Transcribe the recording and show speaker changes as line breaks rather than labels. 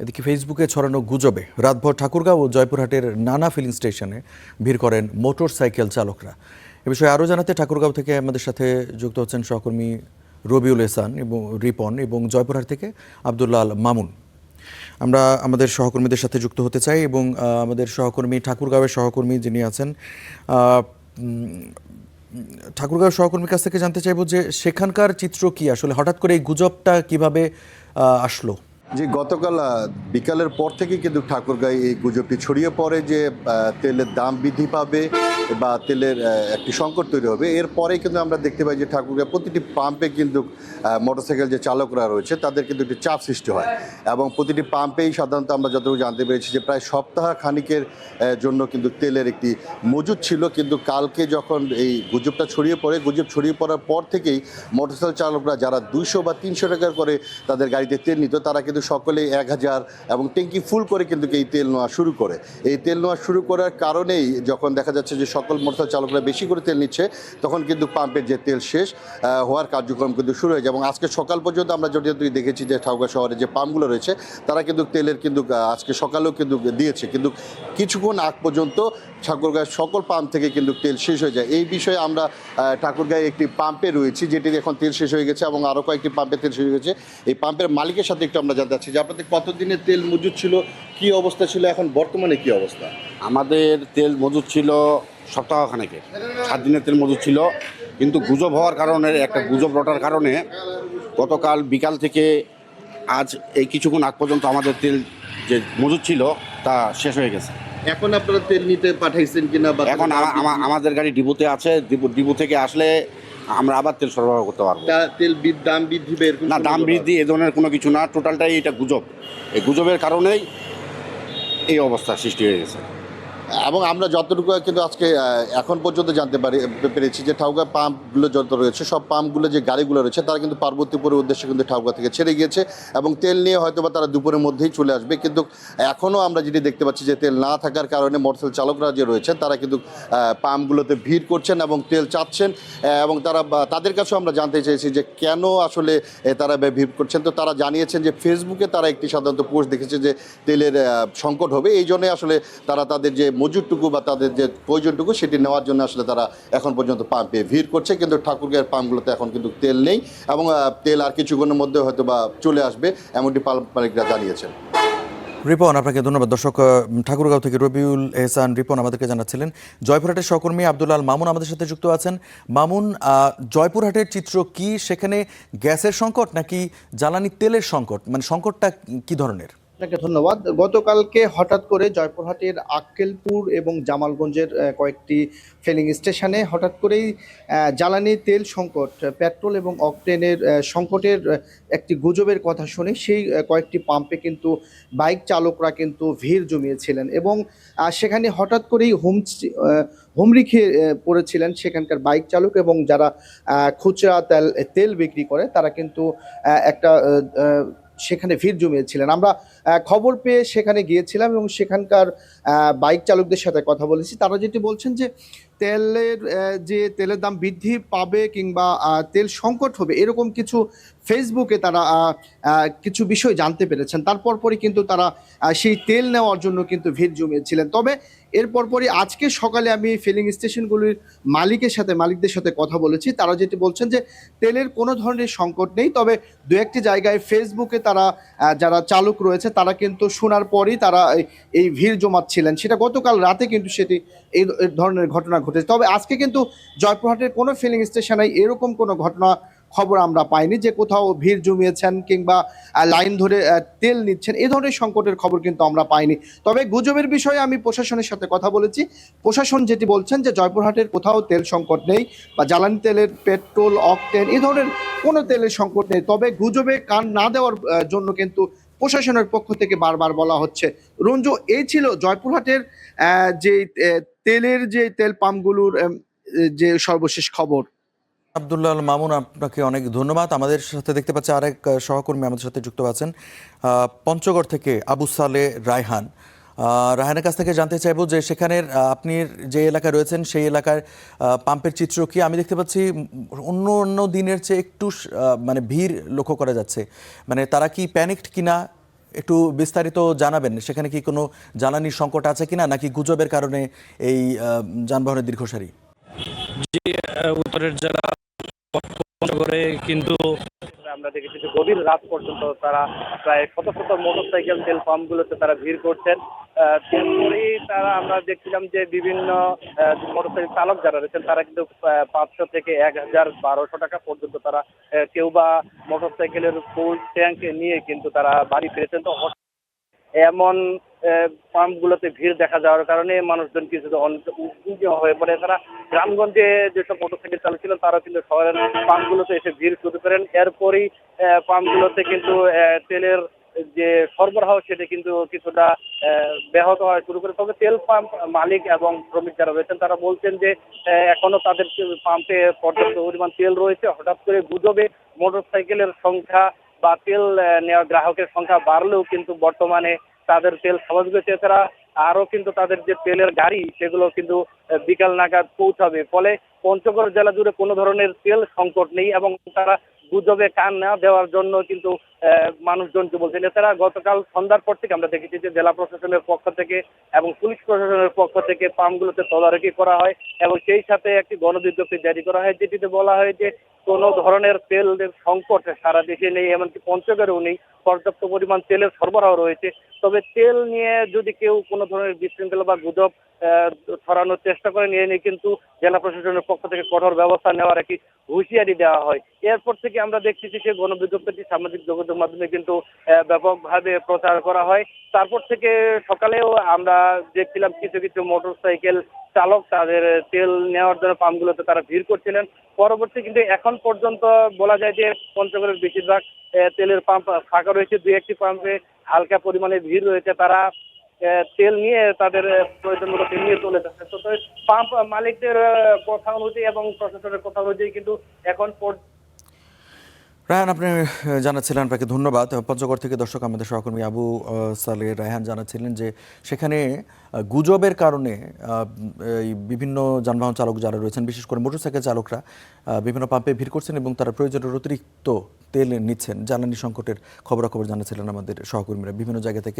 এদিকে ফেসবুকে ছড়ানো গুজবে রাতভর ঠাকুরগাঁও ও জয়পুরহাটের নানা ফিলিং স্টেশনে ভিড় করেন মোটরসাইকেল চালকরা। এ বিষয়ে আরও জানাতে ঠাকুরগাঁও থেকে আমাদের সাথে যুক্ত হচ্ছেন সহকর্মী রবিউল এহসান এবং রিপন, এবং জয়পুরহাট থেকে আব্দুল্লাহ মামুন। আমরা আমাদের সহকর্মীদের সাথে যুক্ত হতে চাই এবং আমাদের সহকর্মী ঠাকুরগাঁওয়ের সহকর্মী যিনি আছেন ঠাকুরগাঁও সহকর্মীর কাছ থেকে জানতে চাইব যে সেখানকার চিত্র কি, আসলে হঠাৎ করে এই গুজবটা কিভাবে আসলো।
যে গতকাল বিকালের পর থেকে কিন্তু ঠাকুরগাঁয়ে এই গুজবটি ছড়িয়ে পড়ে যে তেলের দাম বৃদ্ধি পাবে বা তেলের একটি সংকট তৈরি হবে। এরপরেই কিন্তু আমরা দেখতে পাই যে ঠাকুরগাঁয় প্রতিটি পাম্পে কিন্তু মোটরসাইকেল যে চালকরা রয়েছে তাদের কিন্তু একটি চাপ সৃষ্টি হয়, এবং প্রতিটি পাম্পেই সাধারণত আমরা যতটুকু জানতে পেরেছি যে প্রায় সপ্তাহ খানিকের জন্য কিন্তু তেলের একটি মজুদ ছিল। কিন্তু কালকে যখন এই গুজবটা ছড়িয়ে পড়ে, গুজব ছড়িয়ে পড়ার পর থেকেই মোটরসাইকেল চালকরা যারা 200 বা 300 টাকা করে তাদের গাড়িতে তেল নিত, তারা কিন্তু সকলেই 1000 এবং ট্যাঙ্কি ফুল করে কিন্তু এই তেল নেওয়া শুরু করে। এই তেল নেওয়া শুরু করার কারণেই যখন দেখা যাচ্ছে যে সকল মোটরসাইকেল চালকরা বেশি করে তেল নিচ্ছে, তখন কিন্তু পাম্পের যে তেল শেষ হওয়ার কার্যক্রম কিন্তু শুরু হয়ে যায়। এবং আজকে সকাল পর্যন্ত আমরা যদি দেখেছি যে ঠাকুরগাঁও শহরে যে পাম্পগুলো রয়েছে তারা কিন্তু তেলের কিন্তু আজকে সকালেও কিন্তু দিয়েছে, কিন্তু কিছুক্ষণ আগ পর্যন্ত ঠাকুরগাঁয়ের সকল পাম্প থেকে কিন্তু তেল শেষ হয়ে যায়। এই বিষয়ে আমরা ঠাকুরগাঁয়ে একটি পাম্পে রয়েছি যেটির এখন তেল শেষ হয়ে গেছে, এবং আরও কয়েকটি পাম্পে তেল শেষ হয়ে গেছে। এই পাম্পের মালিকের সাথে একটু আমরা জানতে চাচ্ছি যে আপনাদের কতদিনের তেল মজুদ ছিল, কি অবস্থা ছিল, এখন বর্তমানে কি অবস্থা?
আমাদের তেল মজুদ ছিল সপ্তাহখানেকের, 7 দিনের তেল মজুদ ছিল, কিন্তু গুজব হওয়ার কারণে, একটা গুজব রটার কারণে গতকাল বিকাল থেকে আজ এই কিছুক্ষণ আগ পর্যন্ত আমাদের তেল যে মজুদ ছিল তা শেষ হয়ে গেছে।
এখন আপনারা তেল নিতে পাঠাইছেন কিনা? বা
এখন আমাদের গাড়ি ডিপোতে আছে, ডিপো থেকে আসলে আমরা আবার তেল সরবরাহ করতে পারবো।
তেল দাম বৃদ্ধি
না, দাম বৃদ্ধি এ ধরনের কোনো কিছু না, টোটালটাই এটা গুজব। এই গুজবের কারণেই এই অবস্থা সৃষ্টি হয়ে গেছে।
এবং আমরা যতটুকু কিন্তু আজকে এখন পর্যন্ত জানতে পেরেছি যে ঠাকুরগাঁও পাম্পগুলো যত রয়েছে, সব পাম্পগুলো যে গাড়িগুলো রয়েছে তারা কিন্তু পার্বতীপুরের উদ্দেশ্যে কিন্তু ঠাকুরগাঁও থেকে ছেড়ে গিয়েছে, এবং তেল নিয়ে হয়তো বা তারা দুপুরের মধ্যেই চলে আসবে। কিন্তু এখনও আমরা যেটি দেখতে পাচ্ছি যে তেল না থাকার কারণে মোটরসাইকেল চালকরা যে রয়েছেন তারা কিন্তু পাম্পগুলোতে ভিড় করছেন এবং তেল চাচ্ছেন, এবং তাদের কাছেও আমরা জানতে চেয়েছি যে কেন আসলে তারা ভিড় করছেন। তো তারা জানিয়েছেন যে ফেসবুকে তারা একটি সাধারণত পোস্ট দেখেছে যে তেলের সংকট হবে, এই জন্যই আসলে তারা তাদের যে মজুদটুকু বা তাদের যে প্রয়োজনটুকু সেটি নেওয়ার জন্য আসলে তারা এখন পর্যন্ত পাম্পে ভিড় করছে। কিন্তু ঠাকুরগাঁয়ের পাম্পগুলোতে এখন কিন্তু তেল নেই, এবং তেল আর কিছুক্ষণের মধ্যে হয়তো বা চলে আসবে, এমনটি পাম্প মালিকরা জানিয়েছেন।
রিপন, আপনাকে ধন্যবাদ। দর্শক, ঠাকুরগাঁও থেকে রবিউল এহসান রিপন আমাদেরকে জানাচ্ছিলেন। জয়পুরহাটের সহকর্মী আব্দুল্লাহ মামুন আমাদের সাথে যুক্ত আছেন। মামুন, জয়পুরহাটের চিত্র কি? সেখানে গ্যাসের সংকট নাকি জ্বালানি তেলের সংকট, মানে সংকটটা কি ধরনের?
আপনাকে ধন্যবাদ। গতকালকে হঠাৎ করে জয়পুরহাটের আক্কেলপুর এবং জামালগঞ্জের কয়েকটি ফিলিং স্টেশনে হঠাৎ করেই জ্বালানি তেল সংকট, পেট্রোল এবং অকটেনের সংকটের একটি গুজবের কথা শুনে সেই কয়েকটি পাম্পে কিন্তু বাইক চালকরা কিন্তু ভিড় জমিয়েছিলেন, এবং সেখানে হঠাৎ করেই হুমড়ি খেয়ে পড়েছিলেন সেখানকার বাইক চালক এবং যারা খুচরা তেল বিক্রি করে, তারা কিন্তু একটা সেখানে ভিড় জমিয়েছিলেন। আমরা খবর পেয়ে সেখানে গিয়েছিলাম এবং সেখানকার বাইক চালকদের সাথে কথা বলেছি। তারা যেটি বলছেন যে তেলের দাম বৃদ্ধি পাবে কিংবা তেল সংকট হবে, এরকম কিছু ফেসবুকে তারা কিছু বিষয় জানতে পেরেছেন। তারপর পরই কিন্তু তারা সেই তেল নেওয়ার জন্য কিন্তু ভিড় জমিয়েছিলেন। তবে এরপর পরই আজকে সকালে আমি ফিলিং স্টেশনগুলির মালিকদের সাথে কথা বলেছি। তারা যেটি বলছেন যে তেলের কোনো ধরনের সংকট নেই, তবে দু একটি জায়গায় ফেসবুকে তারা যারা চালক রয়েছে তারা কিন্তু শোনার পরই তারা এই ভিড় জমাচ্ছিলেন। সেটা গতকাল রাতে কিন্তু সেটি এই ধরনের ঘটনা ঘটেছে। তবে আজকে কিন্তু জয়পুরহাটের কোনো ফিলিং স্টেশনে এরকম কোনো ঘটনা খবর আমরা পাইনি যে কোথাও ভিড় জমিয়েছেন কিংবা লাইন ধরে তেল নিচ্ছেন, এই ধরনের সংকটের খবর কিন্তু আমরা পাইনি। তবে গুজবের বিষয়ে আমি প্রশাসনের সাথে কথা বলেছি। প্রশাসন যেটি বলছেন যে জয়পুরহাটের কোথাও তেল সংকট নেই, বা জ্বালানি তেলের, পেট্রোল, অকটেন এই ধরনের কোনো তেলের সংকট নেই। তবে গুজবে কান না দেওয়ার জন্য কিন্তু প্রশাসনের পক্ষ থেকে বারবার বলা হচ্ছে। রঞ্জু, এই ছিল জয়পুরহাটের যে তেল পাম্পগুলোর যে সর্বশেষ খবর।
আব্দুল্লাহ মামুন, আপনাকে অনেক ধন্যবাদ। আমাদের সাথে দেখতে পাচ্ছি আরেক সহকর্মী আমাদের সাথে যুক্ত আছেন পঞ্চগড় থেকে আবু সালে রায়হান। রায়হানের কাছ থেকে জানতে চাইবো যে সেখানের আপনি যে এলাকায় রয়েছেন সেই এলাকার পাম্পের চিত্র কি? আমি দেখতে পাচ্ছি অন্য দিনের চেয়ে একটু মানে ভিড় লক্ষ্য করা যাচ্ছে, মানে তারা কি প্যানিকড কিনা একটু বিস্তারিত জানাবেন, সেখানে কি কোনো জ্বালানির সংকট আছে কিনা, নাকি গুজবের কারণে এই যানবাহনের দীর্ঘ সারি?
উত্তরের জেলা পঞ্চগড়ে কিন্তু আমরা দেখেছি যে গভীর রাত পর্যন্ত তারা প্রায় শত শত মোটরসাইকেল তেল পাম্পগুলোতে তারা ভিড় করছেন। তারপরেই আমরা দেখছিলাম যে বিভিন্ন মোটরসাইকেল চালক যারা রয়েছেন তারা কিন্তু 500 থেকে 1000-1200 টাকা পর্যন্ত তারা কেউ বা মোটরসাইকেলের ফুল ট্যাঙ্ক নিয়ে কিন্তু তারা বাড়ি ফিরেছেন। তো এমন পাম্পগুলোতে ভিড় দেখা যাওয়ার কারণে মানুষজন কিছু উদ্বিগ্ন হয়ে পড়ে। তারা গ্রামগঞ্জে যেসব মোটরসাইকেল চালক ছিলেন তারা কিন্তু শহরের পাম্পগুলোতে এসে ভিড় শুরু করেন। এরপরই পাম্পগুলোতে কিন্তু তেলের যে সরবরাহ সেটা কিন্তু কিছুটা ব্যাহত হওয়া শুরু করে। তবে তেল পাম্প মালিক এবং শ্রমিক যারা রয়েছেন তারা বলছেন যে এখনো তাদের পাম্পে পর্যাপ্ত পরিমাণ তেল রয়েছে। হঠাৎ করে গুজবে মোটরসাইকেলের সংখ্যা বা তেল নেওয়া গ্রাহকের সংখ্যা বাড়লেও কিন্তু বর্তমানে তাদের তেল স্বাভাবিক হয়েছে। এছাড়া আরো কিন্তু তাদের যে তেলের গাড়ি সেগুলো কিন্তু বিকাল নাগাদ পৌঁছাবে। ফলে পঞ্চগড় জেলা জুড়ে কোনো ধরনের তেল সংকট নেই এবং তারা গুজবে কান না দেওয়ার জন্য কিন্তু মানুষজনকে বলছেন। এছাড়া গতকাল সন্ধ্যার পর থেকে আমরা দেখেছি যে জেলা প্রশাসনের পক্ষ থেকে এবং পুলিশ প্রশাসনের পক্ষ থেকে পাম্পগুলোতে তদারকি করা হয় এবং সেই সাথে একটি গণবিজ্ঞপ্তি জারি করা হয়, যেটিতে বলা হয় যে কোনো ধরনের তেলের সংকট সারা দেশে নেই, এমনকি পঞ্চগড়েও নেই। পর্যাপ্ত পরিমাণ তেলের সরবরাহ রয়েছে। তবে তেল নিয়ে যদি কেউ কোনো ধরনের বিশৃঙ্খলা বা গুজব ছড়ানোর চেষ্টা করে নিয়ে কিন্তু জেলা প্রশাসনের পক্ষ থেকে কঠোর ব্যবস্থা নেওয়ার একটি হুঁশিয়ারি দেওয়া হয়। এরপর থেকে আমরা দেখছি যে সেই গণবিজ্ঞপ্তিটি সামাজিক যোগাযোগ মাধ্যমে কিন্তু ব্যাপকভাবে প্রচার করা হয়। তারপর থেকে সকালেও আমরা দেখছিলাম কিছু কিছু মোটরসাইকেল চালক তাদের তেল নেওয়ার জন্য পাম্পগুলোতে তারা ভিড় করছিলেন। পরবর্তী কিন্তু এখন পর্যন্ত বলা যায় যে পঞ্চগড়ের বেশিরভাগ তেলের পাম্প ফাঁকা রয়েছে। দুই একটি পাম্পে হালকা পরিমাণে ভিড় রয়েছে। তারা তেল নিয়ে তাদের প্রয়োজন মতো তেল নিয়ে চলে যাচ্ছে। তো পাম্প মালিকদের কথা অনুযায়ী এবং প্রশাসনের কথা অনুযায়ী কিন্তু এখন
রায়হান, আপনি জানাচ্ছিলেন, আপনাকে ধন্যবাদ। পঞ্চগড় থেকে দর্শক আমাদের সহকর্মী আবু সালে রায়হান জানাচ্ছিলেন যে সেখানে গুজবের কারণে এই বিভিন্ন যানবাহন চালক যারা রয়েছেন, বিশেষ করে মোটরসাইকেল চালকরা বিভিন্ন পাম্পে ভিড় করছেন এবং তারা প্রয়োজনের অতিরিক্ত তেল নিচ্ছেন। জ্বালানি সংকটের খবরাখবর জানাচ্ছিলেন আমাদের সহকর্মীরা বিভিন্ন জায়গা থেকে।